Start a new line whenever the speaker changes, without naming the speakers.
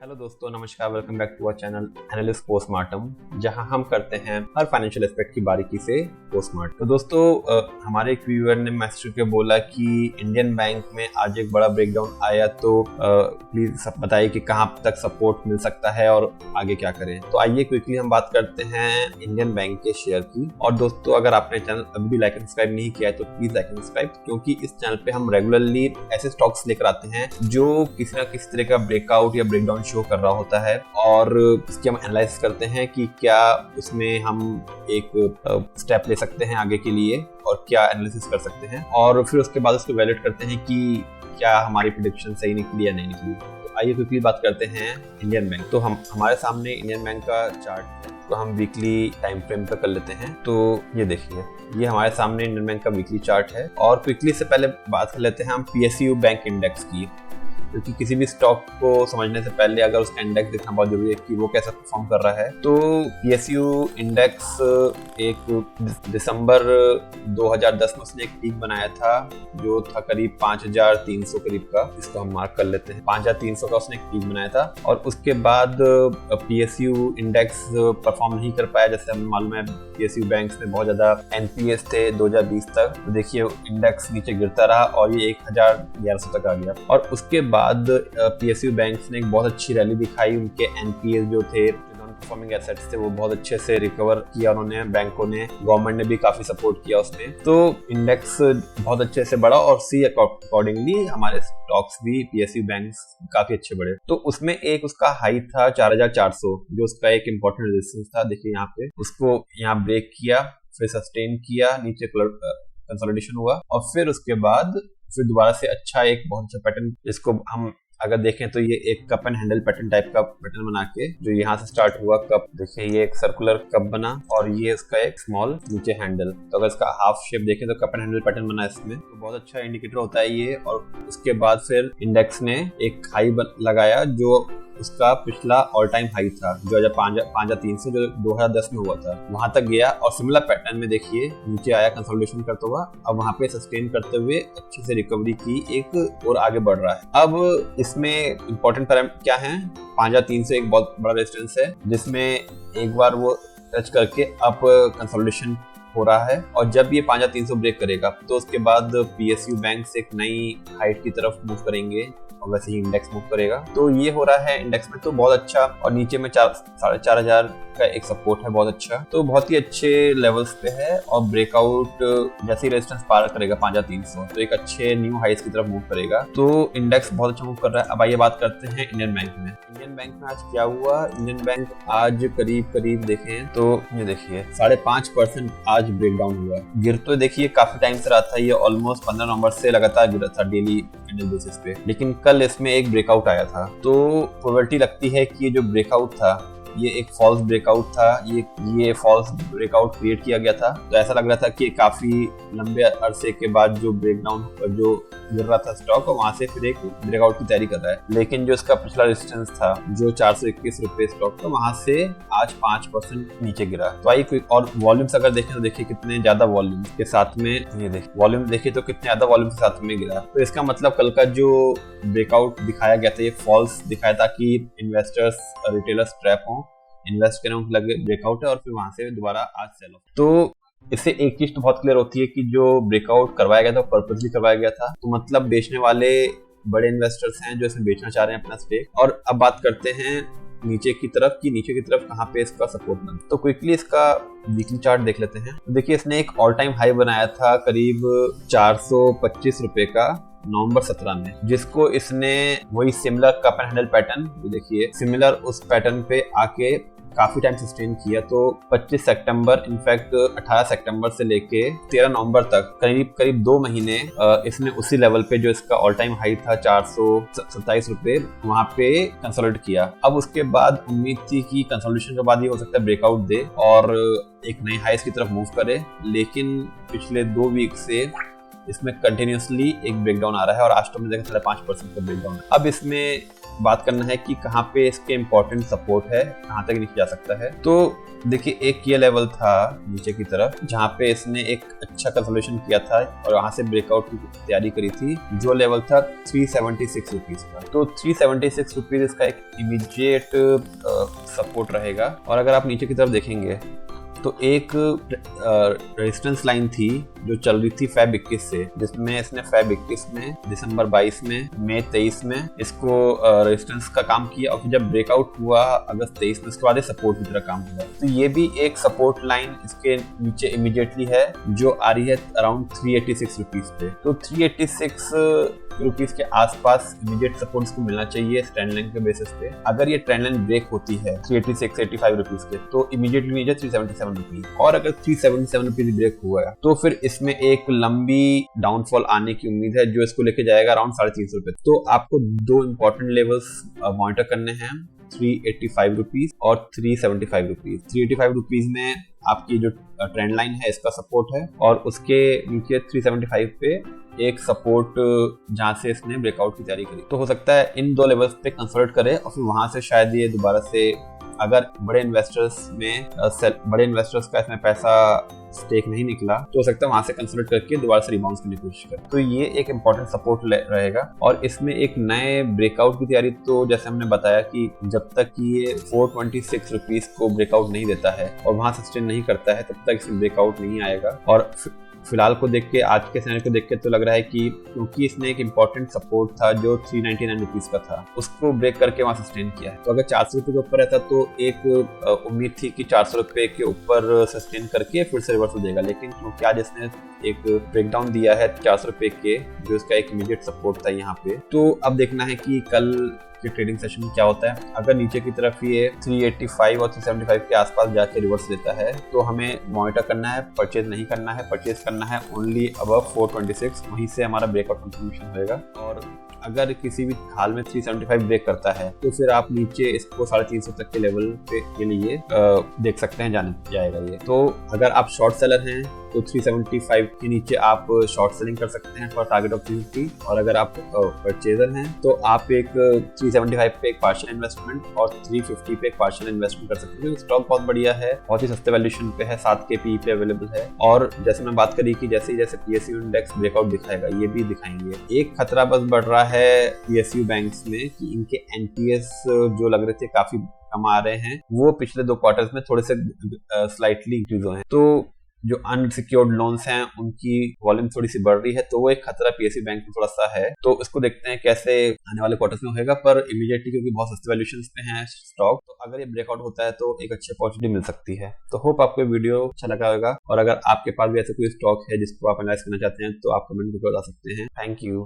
Hello दोस्तों, नमस्कार। Welcome back to our channel analyst postmortem, जहां हम करते हैं हर फाइनेंशियल एस्पेक्ट की बारीकी से पोस्टमार्टम। तो दोस्तों, हमारे एक व्यूअर ने मैसेज करके बोला कि इंडियन बैंक में आज एक बड़ा ब्रेकडाउन आया, तो प्लीज सब बताइए कि कहां तक सपोर्ट मिल सकता है और आगे क्या करें। तो आइए क्विकली हम बात करते हैं इंडियन बैंक के शेयर की। और दोस्तों, अगर आपने चैनल अभी भी लाइक एंड सब्सक्राइब नहीं किया है तो प्लीज लाइक एंड सब्सक्राइब, क्योंकि इस चैनल पे हम रेगुलरली ऐसे स्टॉक्स लेकर आते हैं जो किसी ना किसी तरह का ब्रेकआउट या ब्रेकडाउन शो कर रहा होता है, और इसकी हम एनालाइज करते हैं कि क्या उसमें हम एक स्टेप ले सकते हैं आगे के लिए और क्या एनालिसिस कर सकते हैं, और फिर उसके बाद उसको वैलिडेट करते हैं कि क्या हमारी प्रेडिक्शन सही निकली या नहीं निकली। तो आइए क्विकली बात करते हैं इंडियन बैंक। तो हमारे सामने इंडियन बैंक का चार्ट है, तो हम वीकली टाइम फ्रेम पे कर लेते हैं। तो ये देखिए, ये हमारे सामने इंडियन बैंक का वीकली चार्ट है। और क्विकली से पहले बात कर लेते हैं हम PSU बैंक इंडेक्स की, क्योंकि किसी भी स्टॉक को समझने से पहले अगर उसका इंडेक्स देखना बहुत जरूरी है कि वो कैसा परफॉर्म कर रहा है। तो PSU इंडेक्स एक दिसंबर 2010 में उसने एक पीक बनाया था जो था करीब 5300 करीब का, इसको हम मार्क कर लेते हैं। 5300 का उसने एक पीक बनाया था, और उसके बाद PSU इंडेक्स परफॉर्म नहीं कर पाया। जैसे हमें मालूम है PSU बैंक्स में बहुत ज्यादा NPS थे 2020 तक, तो देखिए इंडेक्स नीचे गिरता रहा और ये 1100 तक आ गया। और उसके बाद PSU बैंक्स ने एक बहुत अच्छी रैली दिखाई। उनके NPS जो थे, नॉन परफॉर्मिंग एसेट्स थे, वो बहुत अच्छे से रिकवर किया उन्होंने, बैंकों ने, गवर्नमेंट ने भी काफी सपोर्ट किया उसमें। तो इंडेक्स बहुत अच्छे से बढ़ा, और सी अकॉर्डिंगली हमारे स्टॉक्स भी PSU बैंक्स काफी अच्छे बढ़े। तो उसमें एक उसका हाई था 4400, जो उसका एक इम्पोर्टेंट रेजिस्टेंस था। देखिए यहाँ पे उसको यहाँ ब्रेक किया, फिर सस्टेन किया, नीचे कंसोलिडेशन हुआ, और फिर उसके बाद फिर दोबारा से अच्छा एक बहुत अच्छा पैटर्न, जिसको हम अगर देखें तो ये एक cup and handle pattern type का पैटर्न बना के, जो यहाँ से स्टार्ट हुआ कप, देखिए ये एक सर्कुलर कप बना और ये इसका एक स्मॉल नीचे हैंडल। तो अगर इसका हाफ शेप देखें तो कप एंड हैंडल पैटर्न बना इसमें, तो बहुत अच्छा इंडिकेटर होता है ये। और उसके बाद फिर इंडेक्स ने एक हाई लगाया जो उसका पिछला ऑल टाइम हाई था, जो 5300 जो 2010 में हुआ था, वहां तक गया। और सिमिलर पैटर्न में देखिए नीचे आया कंसोलिडेशन करता हुआ, अब वहां पे सस्टेन करते हुए अच्छे से रिकवरी की, एक और आगे बढ़ रहा है। अब इसमें इंपॉर्टेंट पैरामीटर क्या है, 5300 एक बहुत बड़ा रेजिस्टेंस है, जिसमें एक बार वो टच करके अब कंसोलिडेशन हो रहा है। और जब ये 5300 ब्रेक करेगा तो उसके बाद PSU बैंक्स एक नई हाइट की तरफ मूव करेंगे, और वैसे ही इंडेक्स मूव करेगा। तो ये हो रहा है इंडेक्स में, तो बहुत अच्छा। और नीचे में 4500 का एक सपोर्ट है, बहुत अच्छा। तो बहुत ही अच्छे लेवल्स पे है, और ब्रेकआउट जैसे ही रेजिस्टेंस पार करेगा 5300, तो एक अच्छे न्यू हाइस की तरफ मूव करेगा। तो इंडेक्स बहुत अच्छा मूव कर रहा है। अब आइए बात करते हैं इंडियन बैंक में। इंडियन बैंक में आज क्या हुआ, इंडियन बैंक आज करीब देखें तो ये देखिए 5.5% आज ब्रेकडाउन हुआ। गिर तो देखिए काफी टाइम से रहा था, ये ऑलमोस्ट 15 नवंबर से लगातार गिरा था डेली बेसिस पे, लेकिन कल इसमें एक ब्रेकआउट आया था। तो प्रोबेबिलिटी लगती है कि ये जो ब्रेकआउट था ये एक फॉल्स ब्रेकआउट था, ये फॉल्स ब्रेकआउट क्रिएट किया गया था। तो ऐसा लग रहा था कि काफी लंबे अरसे के बाद जो ब्रेकडाउन जो गिर रहा था स्टॉक, और वहां से फिर एक ब्रेकआउट की तैयारी कर रहा है। लेकिन जो इसका पिछला रेजिस्टेंस था जो 421 रुपए स्टॉक था, वहां से आज 5% नीचे गिरा। तो आइए, और वॉल्यूम्स अगर देखें तो देखिए कितने ज्यादा वॉल्यूम के साथ में, ये देखिए वॉल्यूम देखिए तो कितने ज्यादा वॉल्यूम के साथ में गिरा। तो इसका मतलब कल का जो ब्रेकआउट दिखाया गया था ये फॉल्स दिखाया था कि इन्वेस्टर्स रिटेलर्स ट्रैप हों, इन्वेस्ट करें, उनको लगे ब्रेकआउट है, और फिर वहां से दोबारा आज सेल ऑफ। तो इससे एक चीज तो बहुत क्लियर होती है कि जो ब्रेकआउट करवाया गया था पर्पसली करवाया गया था। तो मतलब बेचने वाले बड़े इन्वेस्टर्स हैं जो इसमें बेचना चाह रहे हैं अपना स्टेक। और अब बात करते हैं नीचे की तरफ कहाँ पे इसका सपोर्ट बना। तो क्विकली इसका वीकली चार्ट देख लेते हैं। तो देखिए इसने एक ऑल टाइम हाई बनाया था करीब 425 रुपए का नवंबर 17 में, जिसको इसने वही similar cup and handle pattern, देखिए सिमिलर उस पैटर्न पे आके काफी टाइम सस्टेन किया। तो 25 सितंबर, इनफैक्ट 18 सितंबर से लेके 13 नवंबर तक करीब 2 महीने इसने उसी लेवल पे जो इसका ऑल टाइम हाई था 427 रुपए, वहां पे कंसोलिडेट किया। अब उसके बाद उम्मीद थी कि कंसोलिडेशन के बाद ये हो सकता है ब्रेकआउट दे और एक नई हाइस की तरफ मूव करे, लेकिन पिछले 2 वीक से इसमें कंटिन्यूसली एक ब्रेकडाउन आ रहा है और आज तो हमने देखा 5.5% का ब्रेकडाउन। अब इसमें बात करना है कि कहाँ पे इसके इंपॉर्टेंट सपोर्ट है, कहाँ तक नीचे जा सकता है। तो देखिए एक ये लेवल था नीचे की तरफ जहाँ पे इसने एक अच्छा कंसोलिडेशन किया था और वहां से ब्रेकआउट की तैयारी करी थी, जो लेवल था 376 रुपीज का। तो 376 रुपीज इसका एक इमीडिएट सपोर्ट रहेगा। और अगर आप नीचे की तरफ देखेंगे तो एक रेजिस्टेंस लाइन थी जो चल रही थी Feb 21 से, जिसमें इसने Feb 21 में, दिसंबर 22 में, मई 23 में इसको रेजिस्टेंस का काम किया और फिर जब ब्रेकआउट हुआ अगस्त 23 में, उसके बाद सपोर्ट की तरह काम हुआ। तो ये भी एक सपोर्ट लाइन इसके नीचे इमीडिएटली है जो आ रही है अराउंड 386 रुपीज पे। तो 386 रुपीज के आसपास इमीडिएट सपोर्ट को मिलना चाहिए इस ट्रेंड लाइन के बेसिस पे। अगर ये ट्रेंड लाइन ब्रेक होती है 386-85 रुपीज के, तो इमीडिएटली नीचे 377 रुपीज। और अगर 377 रुपीज ब्रेक हुआ है तो फिर इसमें एक लंबी डाउनफॉल आने की उम्मीद है जो इसको लेके जाएगा अराउंड 350 रुपए। तो आपको दो इंपॉर्टेंट लेवल्स मॉनिटर करने हैं, 385 रुपीज और 375 रुपीज। 385 रुपीज में आपकी जो ट्रेंड लाइन है इसका सपोर्ट है और उसके नीचे 375 पे एक सपोर्ट जहां से इसने ब्रेकआउट की तैयारी करी। तो हो सकता है इन दो लेवल्स पे कंसोलिडेट करे और फिर वहां से शायद ये दोबारा से, अगर बड़े इन्वेस्टर्स का इसमें पैसा स्टेक नहीं निकला तो हो सकता है वहां से कंसोलिडेट करके दोबारा से रिबाउंड करने की कोशिश करे। तो ये एक इंपॉर्टेंट सपोर्ट रहेगा। और इसमें एक नए ब्रेकआउट की तैयारी, तो जैसे हमने बताया कि जब तक ये 426 रुपीज को ब्रेकआउट नहीं देता है और वहां सस्टेन नहीं करता है तब तक इसमें ब्रेकआउट नहीं आएगा। और फिलहाल को देख के, आज के सिनेरियो को देख के तो लग रहा है कि क्योंकि इसने एक इंपॉर्टेंट सपोर्ट था जो 399 रुपीज का था, उसको ब्रेक करके वहां सस्टेन किया है। तो अगर 400 रुपए के ऊपर रहता तो एक उम्मीद थी कि 400 रुपए के ऊपर सस्टेन करके फिर से रिवर्स हो जाएगा, लेकिन क्योंकि आज इसने एक ब्रेकडाउन दिया है 400 रुपए के, जो इसका एक इमीडिएट सपोर्ट था यहाँ पे। तो अब देखना है कि कल के ट्रेडिंग सेशन में क्या होता है। अगर नीचे की तरफ ये 385 और 375 के आसपास जाके रिवर्स देता है तो हमें मॉनिटर करना है, परचेज नहीं करना है। परचेज करना है ओनली अबव 426, वहीं से हमारा ब्रेकआउट कंफर्मेशन होएगा। और अगर किसी भी हाल में 375 ब्रेक करता है तो फिर आप नीचे इसको 350 तक के लेवल पे के लिए देख सकते हैं जाएगा ये। तो अगर आप शॉर्ट सेलर हैं तो 375 के नीचे आप शॉर्ट सेलिंग कर सकते हैं फॉर टारगेट ऑफ 350। और अगर आप परचेजर हैं तो आप एक 375 पे एक पार्शियल इन्वेस्टमेंट और 350 पे एक पार्शियल इन्वेस्टमेंट कर सकते हैं। स्टॉक बहुत बढ़िया है, बहुत ही सस्ते वैल्यूएशन पे है, 7 के पी पे अवेलेबल है। और जैसे मैं बात करी कि जैसे PSU इंडेक्स ब्रेकआउट दिखाएगा, ये भी दिखाएंगे। एक खतरा बस बढ़ रहा है PSU बैंक्स में कि इनके NPS जो लग रहे थे काफी कम आ रहे हैं, वो पिछले 2 क्वार्टर्स में थोड़े से स्लाइटली इंक्रीज हुए हैं। तो जो अनसिक्योर्ड लोन्स हैं उनकी वॉल्यूम थोड़ी सी बढ़ रही है, तो वो एक खतरा PSU बैंक में थोड़ा सा है। तो इसको देखते हैं कैसे आने वाले क्वार्टर्स में होगा। पर इमीडिएटली क्योंकि बहुत सस्ते वैल्यूएशंस पे हैं स्टॉक, तो अगर ये ब्रेकआउट होता है तो एक अच्छी अपॉर्चुनिटी मिल सकती है। तो होप आपको वीडियो अच्छा लगा होगा। और अगर आपके पास भी ऐसा कोई स्टॉक है जिसको आप एनालाइज करना चाहते हैं तो आप कमेंट करके बता सकते हैं। Thank you.